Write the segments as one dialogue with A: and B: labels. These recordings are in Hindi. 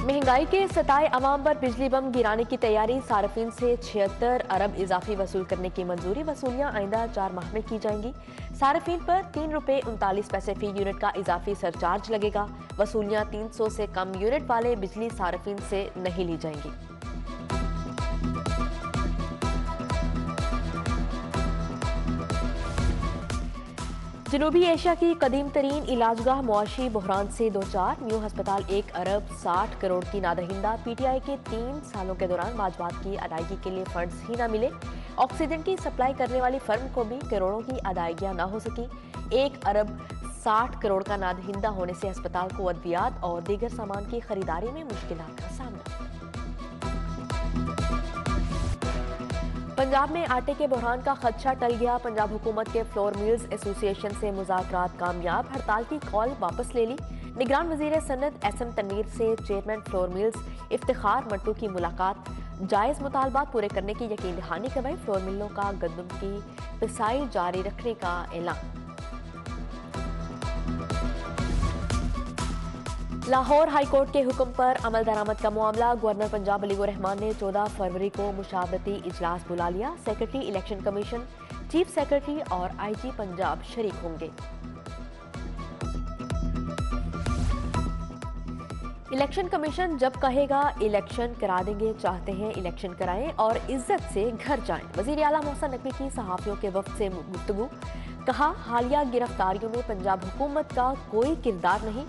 A: महंगाई के सताए अवाम पर बिजली बम गिराने की तैयारी। सार्फिन से 76 अरब इजाफी वसूल करने की मंजूरी। वसूलियां आइंदा 4 माह में की जाएंगी। सार्फिन पर ₹3.39 फी यूनिट का इजाफी सरचार्ज लगेगा। वसूलियां 300 से कम यूनिट वाले बिजली सार्फिन से नहीं ली जाएंगी। जनूबी एशिया की कदीम तरीन इलाजगाह मुआशी बहरान से दो चार। न्यू अस्पताल 1 अरब 60 करोड़ की नादहिंदा। पीटीआई के 3 सालों के दौरान वाजबात की अदायगी के लिए फंड्स ही न मिले। ऑक्सीजन की सप्लाई करने वाली फर्म को भी करोड़ों की अदायगियां न हो सकी। 1 अरब 60 करोड़ का नादहिंदा होने से अस्पताल को अद्वियात और दीगर सामान की खरीदारी में मुश्किलात का सामना। पंजाब में आटे के बहरान का खदशा टल गया। पंजाब हुकूमत के फ्लोर मिल्स एसोसिएशन से मुज़ाकरात कामयाब। हड़ताल की कॉल वापस ले ली। निगरान वजीर सनत एसएम तनवीर से chairman flour mills Iftikhar Mattu की मुलाकात। जायज मुतालबात पूरे करने की यकीन दहानी करवाई। फ्लोर मिलों का गंदम की पिसाई जारी रखने का ऐलान। लाहौर हाई कोर्ट के हुक्म पर अमल दरामद का मामला। गवर्नर पंजाब अलीगो रहमान ने 14 फरवरी को मुशावरती इजलास बुला लिया। Secretary election commission, chief secretary और आईजी पंजाब शरीक होंगे। इलेक्शन कमीशन जब कहेगा इलेक्शन करा देंगे। चाहते हैं इलेक्शन कराएं और इज्जत से घर जाएं। वजीर आला मोहसिन नकवी की सहाफियों के वफ्द से गुफ्तगू। कहा, हालिया गिरफ्तारियों में पंजाब हुकूमत का कोई किरदार नहीं।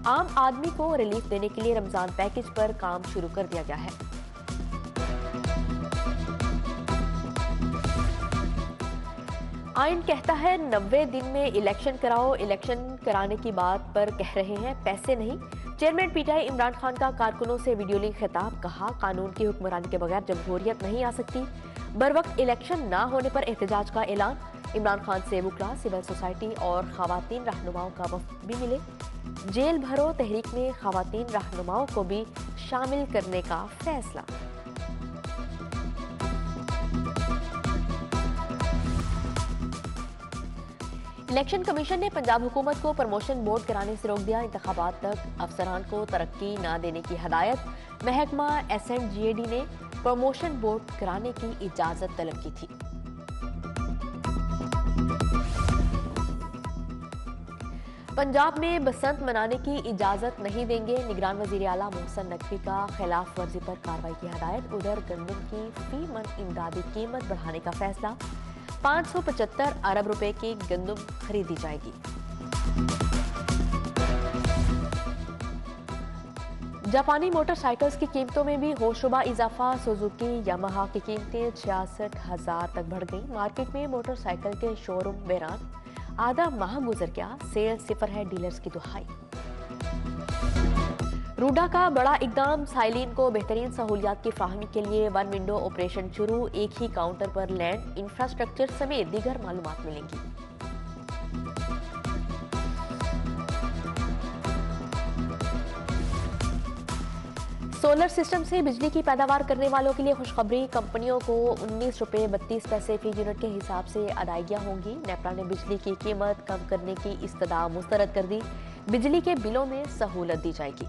A: आम आदमी को रिलीफ देने के लिए रमजान पैकेज पर काम शुरू कर दिया गया है। आइन कहता है 90 दिन में इलेक्शन कराओ। इलेक्शन कराने की बात पर कह रहे हैं, पैसे नहीं। चेयरमैन पीटीआई इमरान खान का कारकुनों से वीडियो लिंक खिताब। कहा, कानून की हुक्मरानी के बगैर जमहूरियत नहीं आ सकती। बरवक्त इलेक्शन ना होने पर एहतजाज का ऐलान। इमरान खान से वुकला, सिविल सोसाइटी और खवातीन रहनुमाओं का वफ्द भी मिले। जेल भरो तहरीक में खवातीन रहनुमाओं को भी शामिल करने का फैसला। इलेक्शन कमीशन ने पंजाब हुकूमत को प्रमोशन बोर्ड कराने से रोक दिया। इंतखाबात तक अफसरान को तरक्की न देने की हदायत। महकमा एसएनजीएडी ने प्रमोशन बोर्ड कराने की इजाजत तलब की थी। पंजाब में बसंत मनाने की इजाजत नहीं देंगे। निगरान वजीर आला मोहसिन नकवी का खिलाफ वर्जी पर कार्रवाई की हदायत। उधर गंदम की फी मन इमदादी कीमत बढ़ाने का फैसला। 575 अरब रुपए की गंदम खरीदी जाएगी। जापानी मोटरसाइकिल्स की कीमतों में भी होशरुबा इजाफा। सुजुकी यामाहा की कीमतें 66,000 तक बढ़ गई। मार्केट में मोटरसाइकिल के शोरूम वीरान। आधा माह गुजर गया, सेल सिफर है डीलर्स की दुहाई। रूडा का बड़ा इकदाम। साइलिन को बेहतरीन सहूलियात की फ्राहमी के लिए 1 विंडो ऑपरेशन शुरू। एक ही काउंटर पर लैंड, इंफ्रास्ट्रक्चर समेत दीगर मालूमात मिलेंगी। सोलर सिस्टम से बिजली की पैदावार करने वालों के लिए खुशखबरी। कंपनियों को ₹19.32 फी यूनिट के हिसाब से अदायगियां होंगी। नेपरा ने बिजली की कीमत कम करने की इस्तदा मुस्तरद कर दी। बिजली के बिलों में सहूलत दी जाएगी।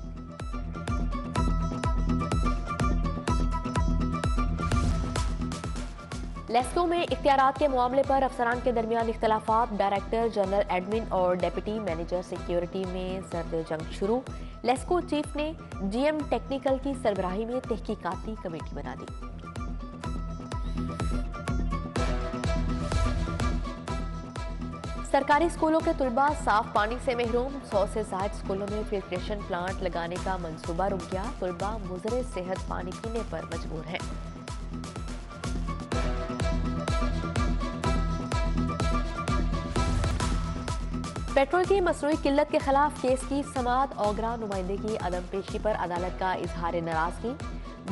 A: लेस्को में इख्तियारात के मामले पर अफसरान के दरमियान इख्तलाफात। डायरेक्टर जनरल एडमिन और डेप्यूटी मैनेजर सिक्योरिटी में सर्द जंग शुरू। लेस्को चीफ ने जीएम टेक्निकल की सरबराही में तहकीकाती कमेटी बना दी। सरकारी स्कूलों के तुलबा साफ पानी से महरूम। 100 से ज्यादा स्कूलों में फिल्ट्रेशन प्लांट लगाने का मंसूबा रुक गया। तुलबा मुजरे सेहत पानी पीने पर मजबूर हैं। पेट्रोल की मसनूई किल्लत के खिलाफ केस की समाअत। ओगरा नुमाइंदे की अदम पेशी पर अदालत का इजहार नाराजगी।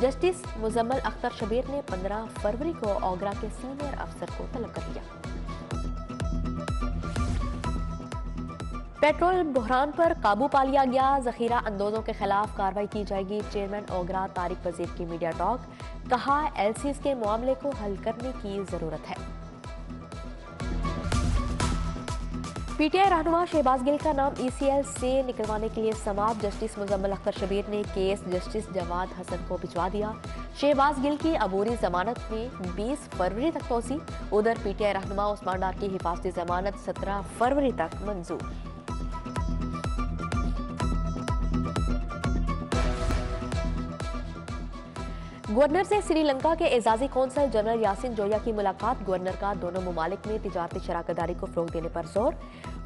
A: जस्टिस मुजम्मल अख्तर शबीर ने 15 फरवरी को ओगरा के सीनियर अफसर को तलब कर लिया। पेट्रोल बहरान पर काबू पा लिया गया। जखीरा अंदोजों के खिलाफ कार्रवाई की जाएगी। चेयरमैन ओगरा तारिक वजीर की मीडिया टॉक। कहा, एलसीज के मामले को हल करने की जरूरत है। पीटीआई रहनुमा शहबाज गिल का नाम ईसीएल से निकलवाने के लिए समाअत जस्टिस मुजम्मिल अख्तर शबीर ने केस जस्टिस जवाद हसन को भिजवा दिया। शहबाज गिल की अबूरी जमानत में 20 फरवरी तक तोसी। उधर पीटीआई रहनुमा उस्मान डार की हिफाजती जमानत 17 फरवरी तक मंजूर। गवर्नर से श्रीलंका के एजाजी कौंसल जनरल यासिन जोया की मुलाकात। गवर्नर का दोनों ममालिक में तिजारती शराकतदारी को फरोग देने पर जोर।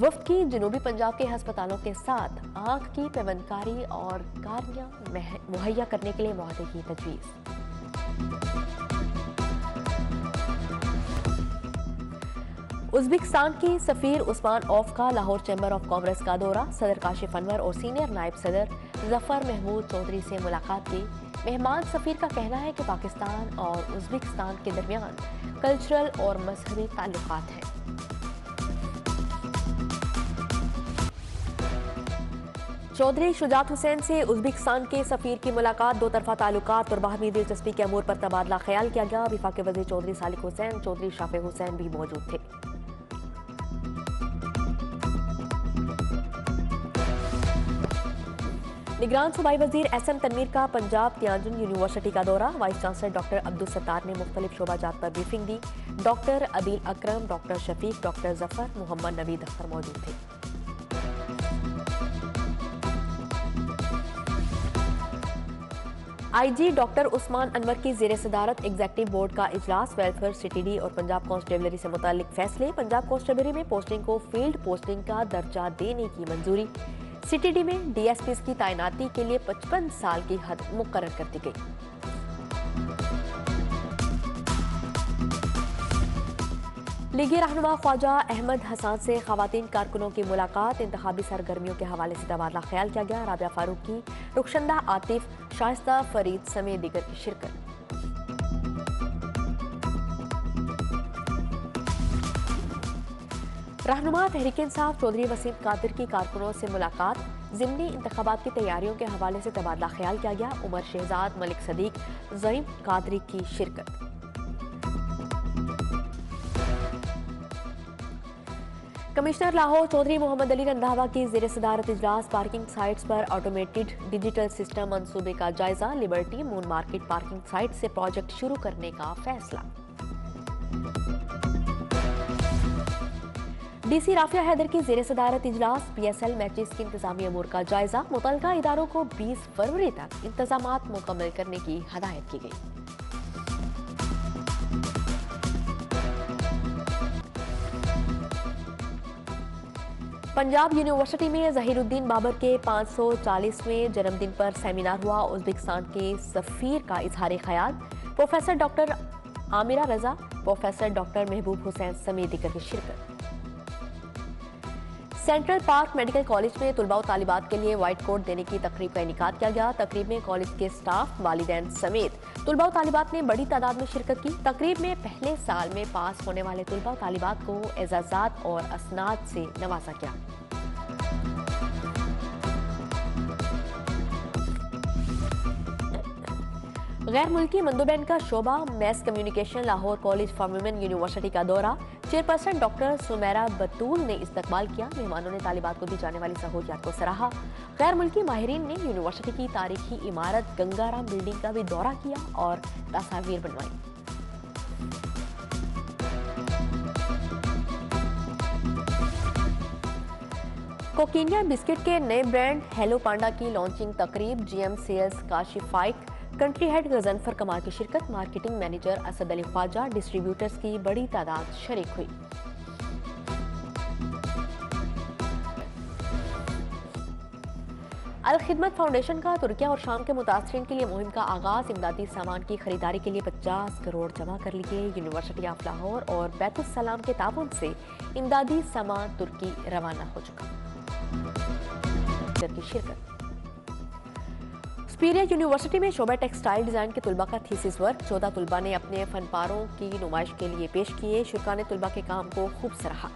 A: वफ्द की जनूबी पंजाब के अस्पतालों के साथ आंख की पेवंदकारी और कार्निया मुहैया करने के लिए मुआहदे की तजवीज़। उज्बेकिस्तान की सफीर उस्मान औफ का लाहौर चैम्बर ऑफ कॉमर्स का दौरा। सदर काशिफ अनवर और सीनियर नायब सदर जफर महमूद चौधरी से मुलाकात की। मेहमान सफीर का कहना है कि पाकिस्तान और उज्बेकिस्तान के दरमियान कल्चरल और मजहबी ताल्लुकात हैं। चौधरी शुजात हुसैन से उज्बेकिस्तान के सफीर की मुलाकात। दो तरफा ताल्लुकात और बाहमी दिलचस्पी के अमूर पर तबादला ख्याल किया गया। विफाक वज़ीर चौधरी सालिक हुसैन, चौधरी शाफे हुसैन भी मौजूद थे। निगरान सूबाई वजीर एसएम तनवीर का पंजाब तियानजुन यूनिवर्सिटी का दौरा। Vice chancellor doctor Abdul Sattar ने मुख्तलिफ शोबाजात पर ब्रीफिंग दी। डॉक्टर अदील अकरम, डॉक्टर शफीक, डॉक्टर जफर, मोहम्मद नवीद अख्तर मौजूद थे। आईजी डॉक्टर उस्मान अनवर की जेर सदारत एग्जेक्टिव बोर्ड का इजलास। वेलफेयर, सिटीडी और पंजाब कांस्टेबलरी से मुतालिक फैसले। पंजाब कांस्टेबलरी में पोस्टिंग को फील्ड पोस्टिंग का दर्जा देने की मंजूरी। सिटीडी में डीएसपीज की तैनाती के लिए 55 साल की हद मुकर्रर कर दी गई। लीगी रहनुमा ख्वाजा अहमद हसन से खवातीन कारकुनों की मुलाकात। इंतखाबी सरगर्मियों के हवाले से तबादला ख्याल किया गया। राबिया फारूक की, रुखशंदा आतिफ, शाइस्ता फरीद समेत दीगर की शिरकत। रहनुमा तहरीक इंसाफ चौधरी वसीम कादिर की कारकुनों से मुलाकात। ज़िमनी इंतखाबात की तैयारियों के हवाले से तबादला ख्याल किया गया। उमर शहजाद, मलिक सदीक, ज़ईम कादरी की शिरकत। कमिश्नर लाहौर चौधरी मोहम्मद अली रंधावा की जेर सदारत इजलास। पार्किंग साइट्स पर ऑटोमेटेड डिजिटल सिस्टम मंसूबे का जायजा। Liberty moon market parking site से प्रोजेक्ट शुरू करने का फैसला। डीसी राफिया हैदर की जेर सदारत इजलास। पीएसएल मैचेस की इंतजामी अमूर का जायजा। मुतलका इदारों को 20 फरवरी तक इंतजामात मुकम्मल करने की हदायत की गई। पंजाब यूनिवर्सिटी में ज़हीरुद्दीन बाबर के 540वें जन्मदिन पर सेमिनार हुआ। उज्बेकिस्तान के सफीर का इजहार ख्याल। प्रोफेसर डॉक्टर आमिरा रजा, प्रोफेसर डॉक्टर महबूब हुसैन समेत दीगर की शिरकत। सेंट्रल पार्क मेडिकल कॉलेज में तुलबा और तालिबात के लिए व्हाइट कोट देने की तकरीब का इनेकाद किया गया। तकरीब में कॉलेज के स्टाफ, वालिदैन समेत तुलबा और तालिबात ने बड़ी तादाद में शिरकत की। तकरीब में पहले साल में पास होने वाले तुलबा और तालिबात को एजाजात और असनाद से नवाजा गया। गैर मुल्की मंदोबैन का शोबा mass communication Lahore college for women university का दौरा। चेयरपर्सन डॉक्टर सुमेरा बतूल ने इस्तकबाल किया। मेहमानों ने तालिबात को दी जाने वाली सहूलियात को सराहा। गैर मुल्की माहिरीन ने यूनिवर्सिटी की तारीखी इमारत गंगाराम बिल्डिंग का भी दौरा किया और तस्वीर बनवाई। कोकिनिया बिस्किट के नए ब्रांड हेलो पांडा की लॉन्चिंग तकरीब। जीएम सेल्स काशिफाइक, कंट्री हेड गजनफर कमाल की शिरकत। Marketing manager Asad Ali Khawaja, distributors की बड़ी तादाद शरीक हुई। अल खिदमत फाउंडेशन का तुर्किया और शाम के मुतासरीन के लिए मुहिम का आगाज। इमदादी सामान की खरीदारी के लिए 50 करोड़ जमा कर लिए। यूनिवर्सिटी ऑफ लाहौर और बैतुल सलाम के ताउन से इमदादी सामान तुर्की रवाना हो चुका। की शिरकत। सुपीरियर यूनिवर्सिटी में शोबा टेक्सटाइल डिजाइन के तुलबा का थीसिस वर्क। 14 तुलबा ने अपने फनपारों की नुमाइश के लिए पेश किए। शुरा ने तुलबा के काम को खूब सराहा।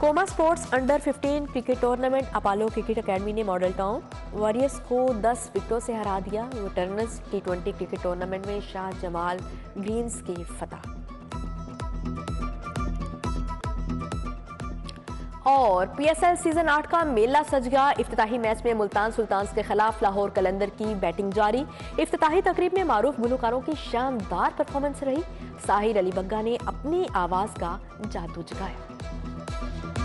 A: कोमा sports under 15 cricket tournament. Apollo cricket academy ने मॉडल टाउन वॉरियर्स को 10 विकेटों से हरा दिया। वेटरन्स T20 क्रिकेट टूर्नामेंट में शाह जमाल ग्रीन्स की फतह। और PSL सीजन 8 का मेला सज गया। इफ्तिताही मैच में मुल्तान सुल्तान्स के खिलाफ लाहौर कलंदर की बैटिंग जारी। इफ्तिताही तकरीब में मारूफ गुलकारों की शानदार परफॉर्मेंस रही। साहिर अली बग्गा ने अपनी आवाज का जादू जगाया।